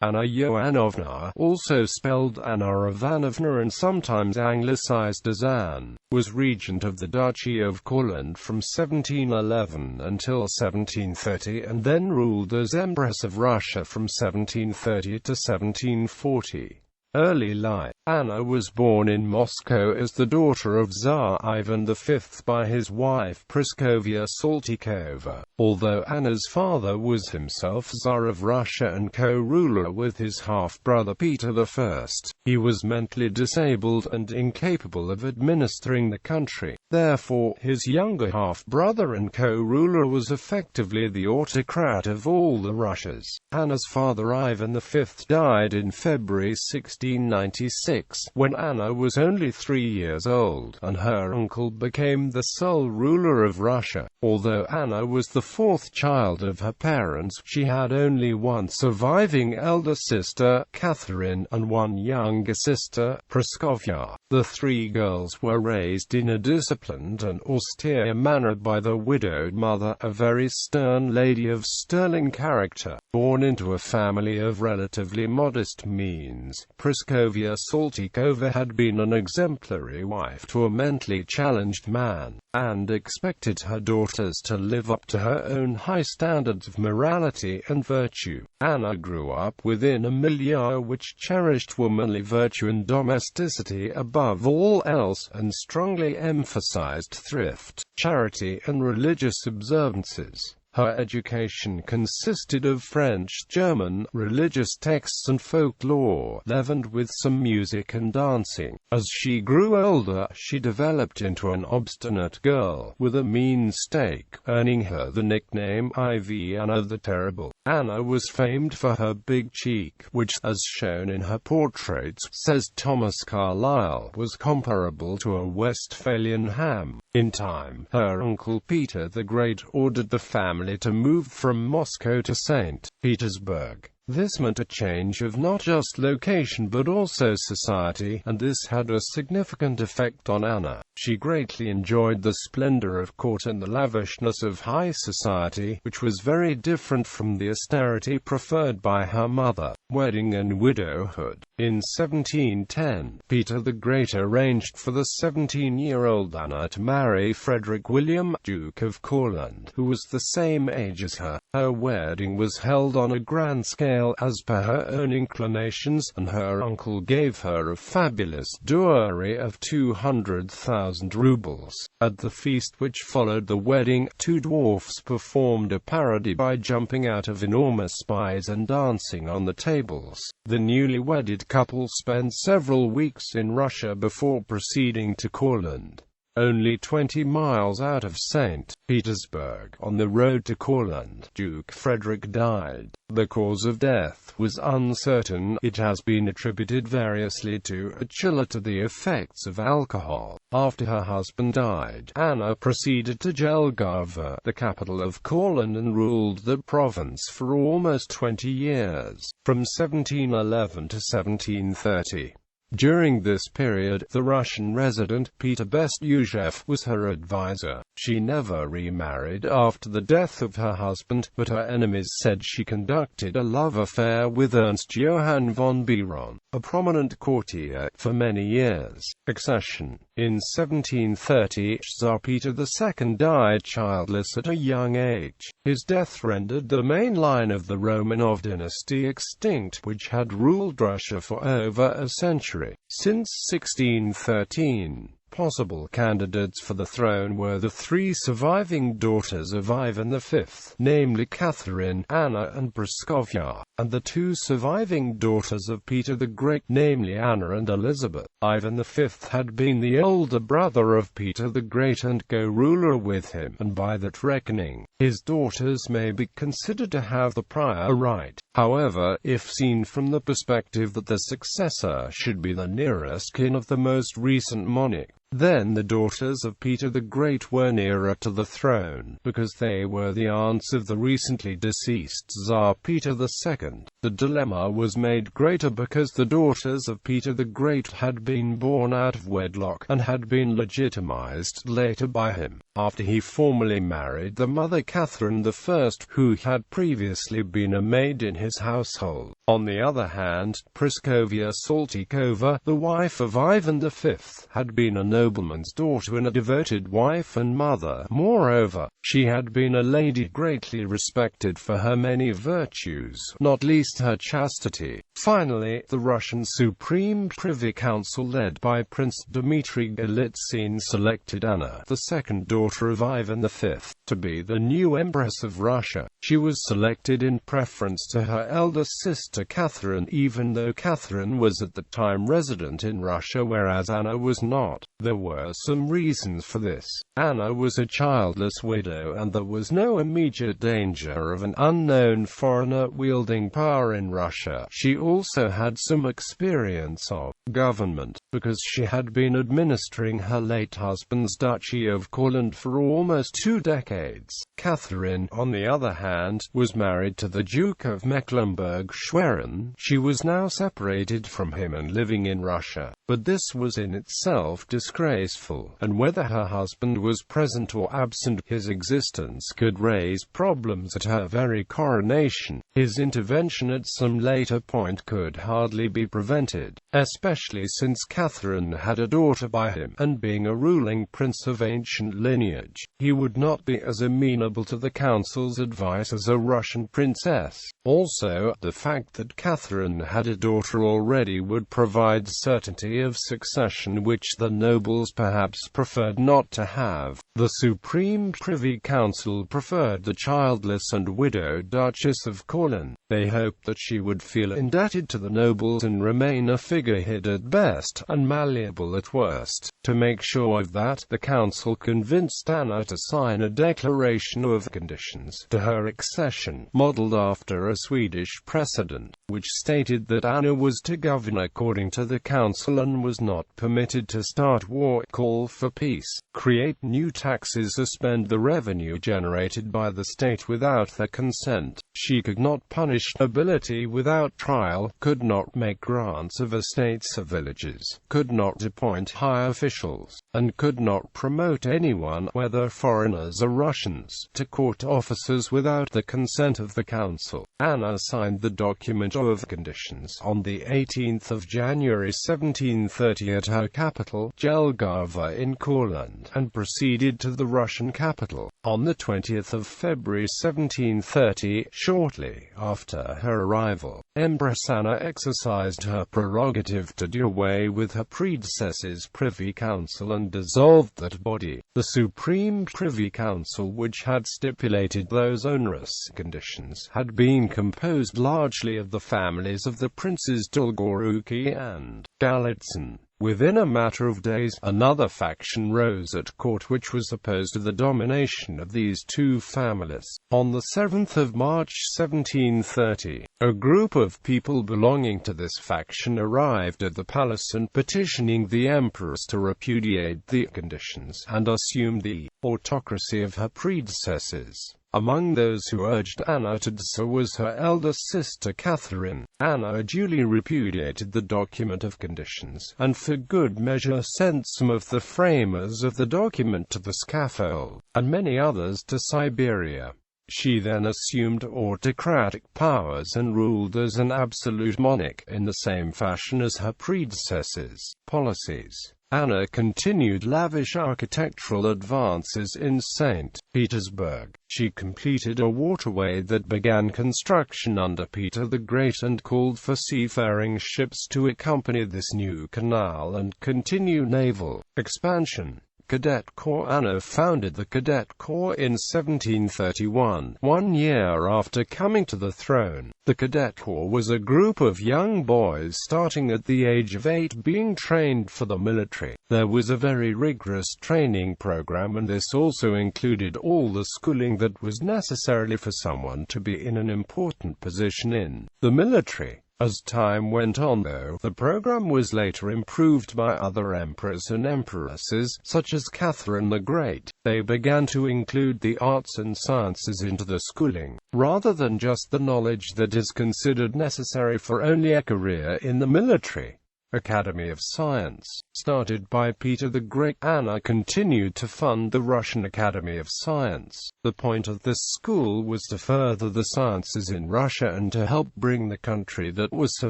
Anna Ioannovna, also spelled Anna Ivanovna and sometimes anglicized as Anne, was regent of the Duchy of Courland from 1711 until 1730 and then ruled as Empress of Russia from 1730 to 1740. Early life. Anna was born in Moscow as the daughter of Tsar Ivan V by his wife Praskovia Saltykova. Although Anna's father was himself Tsar of Russia and co-ruler with his half-brother Peter I, he was mentally disabled and incapable of administering the country. Therefore, his younger half-brother and co-ruler was effectively the autocrat of all the Russias. Anna's father Ivan V died in February 1696, when Anna was only 3 years old, and her uncle became the sole ruler of Russia. Although Anna was the fourth child of her parents, she had only one surviving elder sister, Catherine, and one younger sister, Praskovia. The three girls were raised in a disciplined and austere manner by the widowed mother, a very stern lady of sterling character. Born into a family of relatively modest means, Praskovia Saltykova had been an exemplary wife to a mentally challenged man, and expected her daughters to live up to her own high standards of morality and virtue. Anna grew up within a milieu which cherished womanly virtue and domesticity above all else, and strongly emphasized thrift, charity, and religious observances. Her education consisted of French, German, religious texts and folklore, leavened with some music and dancing. As she grew older, she developed into an obstinate girl, with a mean streak, earning her the nickname Ivanovna the Terrible. Anna was famed for her big cheek, which, as shown in her portraits, says Thomas Carlyle, was comparable to a Westphalian ham. In time, her uncle Peter the Great ordered the family to move from Moscow to St. Petersburg. This meant a change of not just location but also society, and this had a significant effect on Anna. She greatly enjoyed the splendor of court and the lavishness of high society, which was very different from the austerity preferred by her mother. Wedding and widowhood. In 1710, Peter the Great arranged for the 17-year-old Anna to marry Frederick William, Duke of Courland, who was the same age as her. Her wedding was held on a grand scale as per her own inclinations, and her uncle gave her a fabulous dowry of 200,000 rubles. At the feast which followed the wedding, two dwarfs performed a parody by jumping out of enormous spies and dancing on the tables. The newly wedded couple spent several weeks in Russia before proceeding to Courland. Only 20 miles out of St. Petersburg, on the road to Courland, Duke Frederick died. The cause of death was uncertain. It has been attributed variously to a chiller to the effects of alcohol. After her husband died, Anna proceeded to Jelgava, the capital of Courland, and ruled the province for almost 20 years, from 1711 to 1730. During this period, the Russian resident, Peter Bestujev, was her advisor. She never remarried after the death of her husband, but her enemies said she conducted a love affair with Ernst Johann von Biron, a prominent courtier, for many years. Accession. In 1730, Tsar Peter II died childless at a young age. His death rendered the main line of the Romanov dynasty extinct, which had ruled Russia for over a century. Since 1613, possible candidates for the throne were the three surviving daughters of Ivan V, namely Catherine, Anna, and Praskovia, and the two surviving daughters of Peter the Great, namely Anna and Elizabeth. Ivan V had been the older brother of Peter the Great and co-ruler with him, and by that reckoning, his daughters may be considered to have the prior right. However, if seen from the perspective that the successor should be the nearest kin of the most recent monarch, then the daughters of Peter the Great were nearer to the throne, because they were the aunts of the recently deceased Tsar Peter II. The dilemma was made greater because the daughters of Peter the Great had been born out of wedlock, and had been legitimized later by him. after he formally married the mother Catherine I, who had previously been a maid in his household. On the other hand, Praskovia Saltykova, the wife of Ivan V, had been a nobleman's daughter and a devoted wife and mother. Moreover, she had been a lady greatly respected for her many virtues, not least her chastity. Finally, the Russian Supreme Privy Council led by Prince Dmitry Golitsyn selected Anna, the second daughter of Ivan V, to be the new Empress of Russia. She was selected in preference to her elder sister Catherine, even though Catherine was at the time resident in Russia whereas Anna was not. There were some reasons for this. Anna was a childless widow and there was no immediate danger of an unknown foreigner wielding power in Russia. She also had some experience of government, because she had been administering her late husband's Duchy of Courland for almost 2 decades. Catherine, on the other hand, was married to the Duke of Mecklenburg-Schwerin. She was now separated from him and living in Russia, but this was in itself disgraceful, and whether her husband was present or absent, his existence could raise problems at her very coronation. His intervention at some later point could hardly be prevented, especially since Catherine had a daughter by him, and being a ruling prince of ancient lineage, he would not be as amenable to the council's advice as a Russian princess. Also, the fact that Catherine had a daughter already would provide certainty of succession which the nobles perhaps preferred not to have. The Supreme Privy Council preferred the childless and widowed Duchess of Courland. They hoped that she would feel indebted to the nobles and remain a figurehead at best, and malleable at worst. To make sure of that, the council convinced Anna to sign a declaration of conditions to her accession, modelled after a Swedish precedent, which stated that Anna was to govern according to the council and was not permitted to start war, call for peace, create new taxes, suspend the revenue generated by the state without their consent. She could not punish nobility without trial, could not make grants of estates or villages, could not appoint high officials, and could not promote anyone, whether foreigners or Russians, to court officers without the consent of the council. Anna signed the document of conditions on the 18th of January 1730 at her capital, Jelgava in Courland, and proceeded to the Russian capital. On the 20th of February 1730, shortly after her arrival, Empress Anna exercised her prerogative to do away with her predecessor's Privy Council and dissolved that body. The Supreme Privy Council, which had stipulated those onerous conditions, had been composed largely of the families of the Princes Dolgoruki and Golitsyn. Within a matter of days, another faction rose at court which was opposed to the domination of these two families. On the 7th of March 1730, a group of people belonging to this faction arrived at the palace and petitioning the empress to repudiate the conditions and assume the autocracy of her predecessors. Among those who urged Anna to do so was her elder sister Catherine. Anna duly repudiated the document of conditions, and for good measure sent some of the framers of the document to the scaffold, and many others to Siberia. She then assumed autocratic powers and ruled as an absolute monarch, in the same fashion as her predecessors' policies. Anna continued lavish architectural advances in St. Petersburg. She completed a waterway that began construction under Peter the Great and called for seafaring ships to accompany this new canal and continue naval expansion. Cadet Corps. Anna founded the Cadet Corps in 1731, 1 year after coming to the throne. The Cadet Corps was a group of young boys starting at the age of 8 being trained for the military. There was a very rigorous training program, and this also included all the schooling that was necessary for someone to be in an important position in the military. As time went on, though, the program was later improved by other emperors and empresses, such as Catherine the Great. They began to include the arts and sciences into the schooling, rather than just the knowledge that is considered necessary for only a career in the military. Academy of Science. Started by Peter the Great, Anna continued to fund the Russian Academy of Science. The point of this school was to further the sciences in Russia and to help bring the country that was so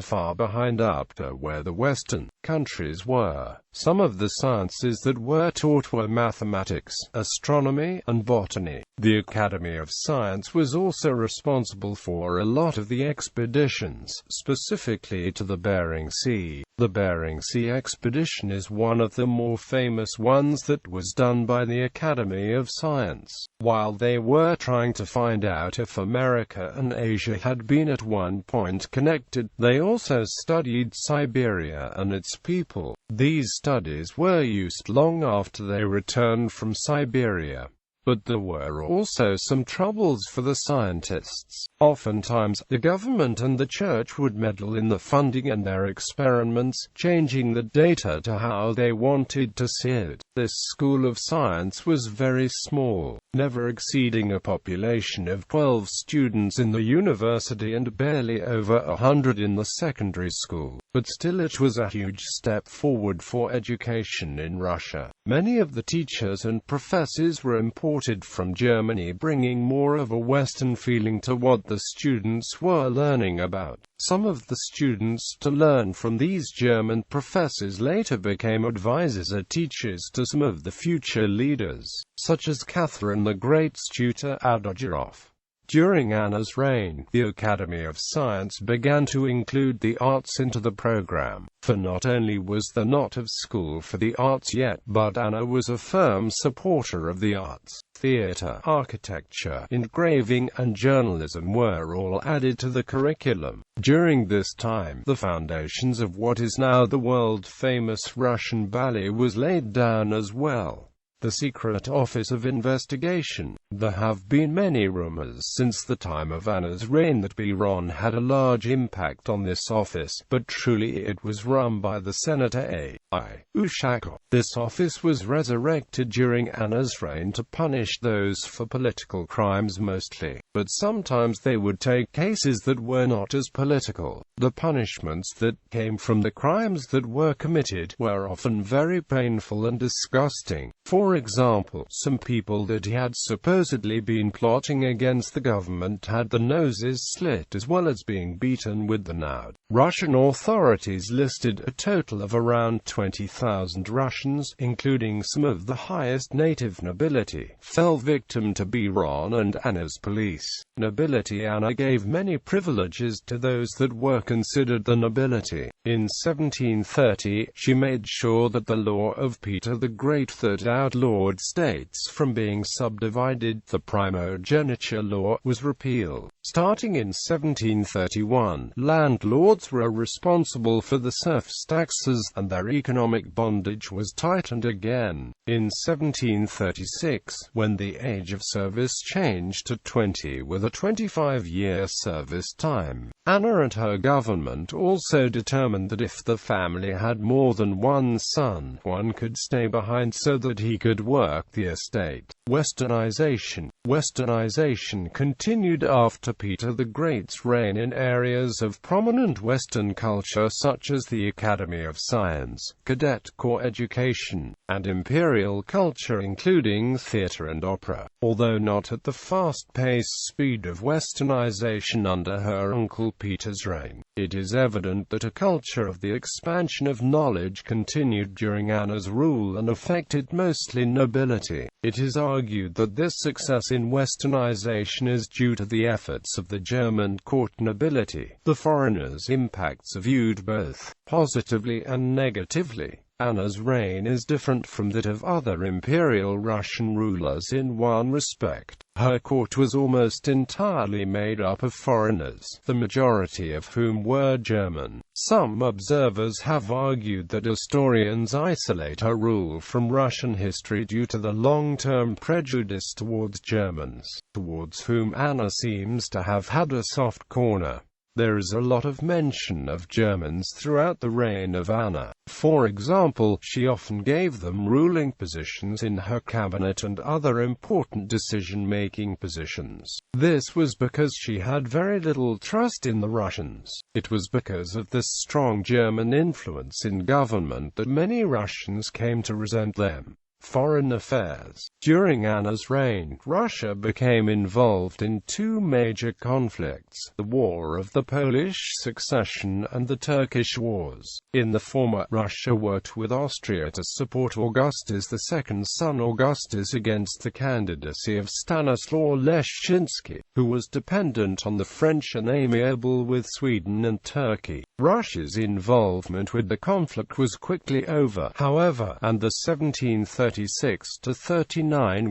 far behind up to where the Western countries were. Some of the sciences that were taught were mathematics, astronomy, and botany. The Academy of Science was also responsible for a lot of the expeditions, specifically to the Bering Sea. The Bering Sea expedition is one of the more famous ones that was done by the Academy of Science. While they were trying to find out if America and Asia had been at one point connected, they also studied Siberia and its people. These studies were used long after they returned from Siberia. But there were also some troubles for the scientists. Oftentimes, the government and the church would meddle in the funding and their experiments, changing the data to how they wanted to see it. This school of science was very small, never exceeding a population of 12 students in the university and barely over 100 in the secondary school. But still it was a huge step forward for education in Russia. Many of the teachers and professors were imported from Germany, bringing more of a Western feeling to what the students were learning about. Some of the students to learn from these German professors later became advisors or teachers to some of the future leaders, such as Catherine the Great's tutor Adorjirov. During Anna's reign, the Academy of Science began to include the arts into the program, for not only was there not a school for the arts yet, but Anna was a firm supporter of the arts. Theatre, architecture, engraving, and journalism were all added to the curriculum. During this time, the foundations of what is now the world-famous Russian ballet was laid down as well. The Secret Office of Investigation. There have been many rumors since the time of Anna's reign that Iran had a large impact on this office, but truly it was run by the Senator A.I. Ushakov. This office was resurrected during Anna's reign to punish those for political crimes mostly, but sometimes they would take cases that were not as political. The punishments that came from the crimes that were committed were often very painful and disgusting. For example, some people that had supposedly been plotting against the government had their noses slit as well as being beaten with the knout. Russian authorities listed a total of around 20,000 Russians, including some of the highest native nobility, fell victim to Iran and Anna's police. Nobility. Anna gave many privileges to those that were considered the nobility. In 1730, she made sure that the law of Peter the Great that outlawed states from being subdivided, the primogeniture law, was repealed. Starting in 1731, landlords were responsible for the serfs' taxes, and their economic bondage was tightened again. In 1736, when the age of service changed to 20 with a 25-year service time, Anna and her government also determined that if the family had more than one son, one could stay behind so that he could work the estate. Westernization. Westernization continued after Peter the Great's reign in areas of prominent Western culture such as the Academy of Science, cadet corps education, and imperial culture including theatre and opera. Although not at the fast-paced speed of Westernization under her uncle Peter's reign, it is evident that a culture of the expansion of knowledge continued during Anna's rule and affected mostly nobility. It is argued that this success in Westernization is due to the efforts of the German court nobility. The foreigners' impacts are viewed both positively and negatively. Anna's reign is different from that of other imperial Russian rulers in one respect. Her court was almost entirely made up of foreigners, the majority of whom were German. Some observers have argued that historians isolate her rule from Russian history due to the long-term prejudice towards Germans, towards whom Anna seems to have had a soft corner. There is a lot of mention of Germans throughout the reign of Anna. For example, she often gave them ruling positions in her cabinet and other important decision-making positions. This was because she had very little trust in the Russians. It was because of this strong German influence in government that many Russians came to resent them. Foreign affairs. During Anna's reign, Russia became involved in two major conflicts, the War of the Polish Succession and the Turkish Wars. In the former, Russia worked with Austria to support Augustus II's son Augustus against the candidacy of Stanislaw Leszczynski, who was dependent on the French and amiable with Sweden and Turkey. Russia's involvement with the conflict was quickly over, however, and the 1736–39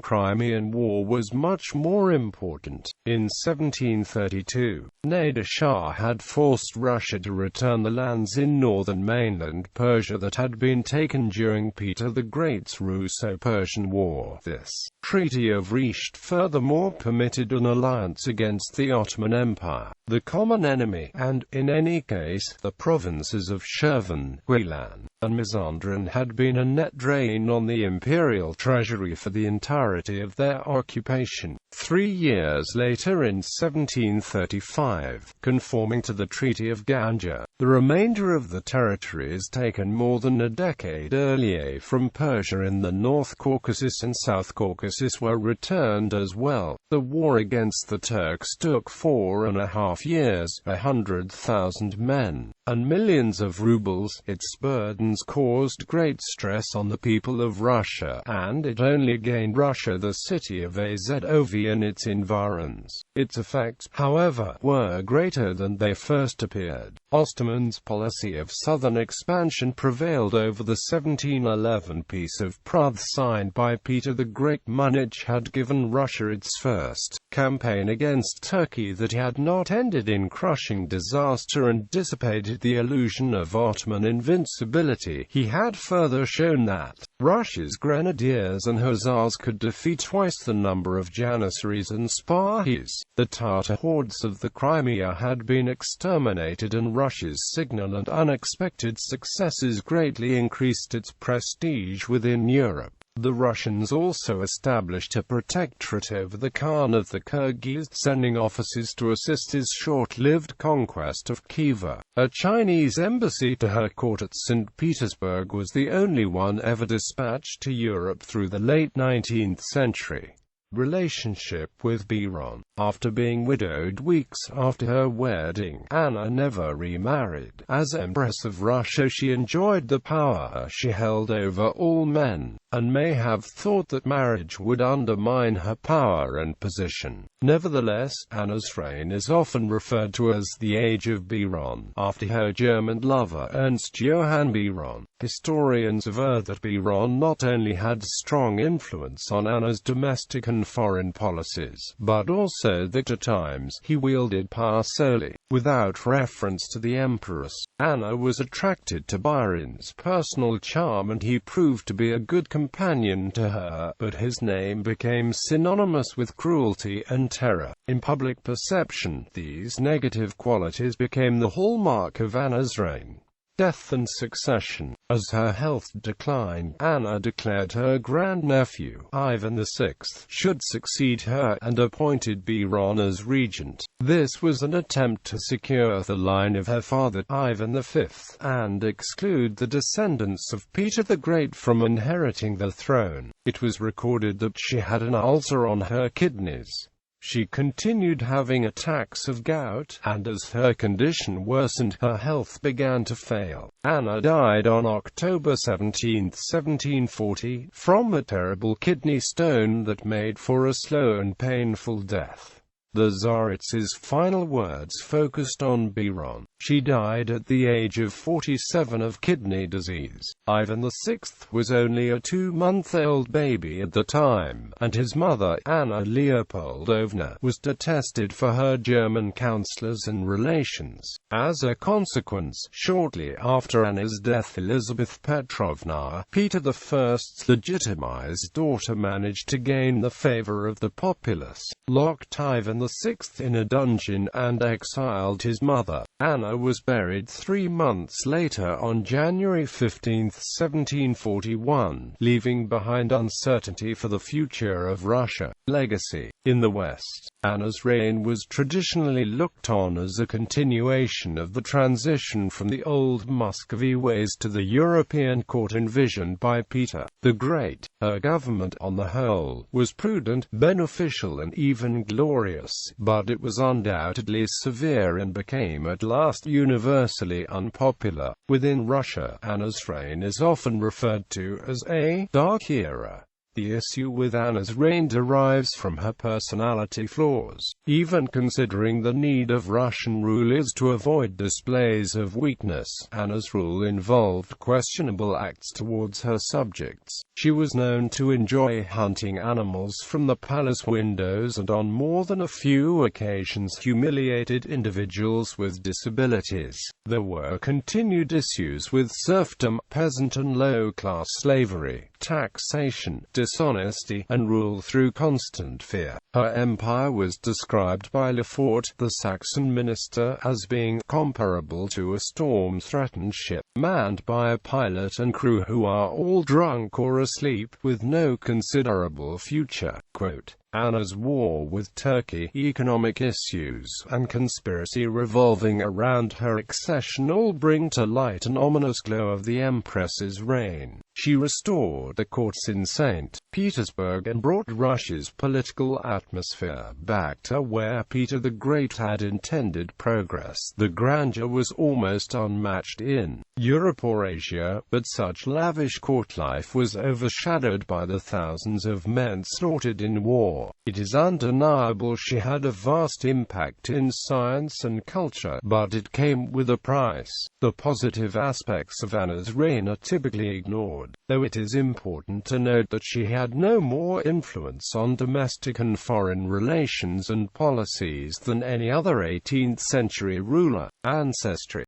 Crimean War was much more important. In 1732, Nader Shah had forced Russia to return the lands in northern mainland Persia that had been taken during Peter the Great's Russo-Persian War. This Treaty of Resht furthermore permitted an alliance against the Ottoman Empire, the common enemy, and, in any case, the provinces of Shirvan, ULAN, and Mazandaran had been a net drain on the imperial treasury for the entirety of their occupation. 3 years later, in 1735, conforming to the Treaty of Ganja, the remainder of the territories taken more than a decade earlier from Persia in the North Caucasus and South Caucasus were returned as well. The war against the Turks took 4.5 years, 100,000 men, and millions of rubles. Its burdens caused great stress on the people of Russia, and it only gained Russia the city of Azov and its environs. Its effects, however, were greater than they first appeared. Osterman's policy of southern expansion prevailed over the 1711 Peace of Prague signed by Peter the Great. Munich had given Russia its first campaign against Turkey that had not ended in crushing disaster and dissipated the illusion of Ottoman invincibility. He had further shown that Russia's grenadiers and hussars could defeat twice the number of janissaries and spahis. The Tatar hordes of the Crimea had been exterminated, and Russia's signal and unexpected successes greatly increased its prestige within Europe. The Russians also established a protectorate over the Khan of the Kyrgyz, sending officers to assist his short-lived conquest of Khiva. A Chinese embassy to her court at St. Petersburg was the only one ever dispatched to Europe through the late 19th century. Relationship with Biron. After being widowed weeks after her wedding, Anna never remarried. As Empress of Russia, she enjoyed the power she held over all men, and may have thought that marriage would undermine her power and position. Nevertheless, Anna's reign is often referred to as the Age of Biron, after her German lover Ernst Johann Biron. Historians aver that Biron not only had strong influence on Anna's domestic and foreign policies, but also that at times he wielded power solely, without reference to the empress. Anna was attracted to Biron's personal charm, and he proved to be a good companion to her, but his name became synonymous with cruelty and terror. In public perception, these negative qualities became the hallmark of Anna's reign. Death and succession. As her health declined, Anna declared her grandnephew, Ivan VI, should succeed her, and appointed Biron as regent. This was an attempt to secure the line of her father, Ivan V, and exclude the descendants of Peter the Great from inheriting the throne. It was recorded that she had an ulcer on her kidneys. She continued having attacks of gout, and as her condition worsened, her health began to fail. Anna died on October 17, 1740, from a terrible kidney stone that made for a slow and painful death. The Tsarits's final words focused on Biron. She died at the age of 47 of kidney disease. Ivan VI was only a 2-month-old baby at the time, and his mother, Anna Leopoldovna, was detested for her German counselors and relations. As a consequence, shortly after Anna's death, Elizabeth Petrovna, Peter I's legitimized daughter, managed to gain the favor of the populace, locked Ivan VI in a dungeon, and exiled his mother. Anna was buried 3 months later on January 15, 1741, leaving behind uncertainty for the future of Russia. Legacy. In the West, Anna's reign was traditionally looked on as a continuation of the transition from the old Muscovy ways to the European court envisioned by Peter the Great. Her government, on the whole, was prudent, beneficial and even glorious, but it was undoubtedly severe and became at last universally unpopular. Within Russia, Anna's reign is often referred to as a dark era. The issue with Anna's reign derives from her personality flaws. Even considering the need of Russian rulers to avoid displays of weakness, Anna's rule involved questionable acts towards her subjects. She was known to enjoy hunting animals from the palace windows and on more than a few occasions humiliated individuals with disabilities. There were continued issues with serfdom, peasant and low-class slavery, taxation, dishonesty, and rule through constant fear. Her empire was described by Lefort, the Saxon minister, as being comparable to a storm-threatened ship, manned by a pilot and crew who are all drunk or asleep, with no considerable future. Quote, Anna's war with Turkey, economic issues, and conspiracy revolving around her accession all bring to light an ominous glow of the Empress's reign. She restored the courts in St. Petersburg and brought Russia's political atmosphere back to where Peter the Great had intended progress. The grandeur was almost unmatched in Europe or Asia, but such lavish court life was overshadowed by the thousands of men slaughtered in war. It is undeniable she had a vast impact in science and culture, but it came with a price. The positive aspects of Anna's reign are typically ignored, though it is important to note that she had no more influence on domestic and foreign relations and policies than any other 18th-century ruler. Ancestry.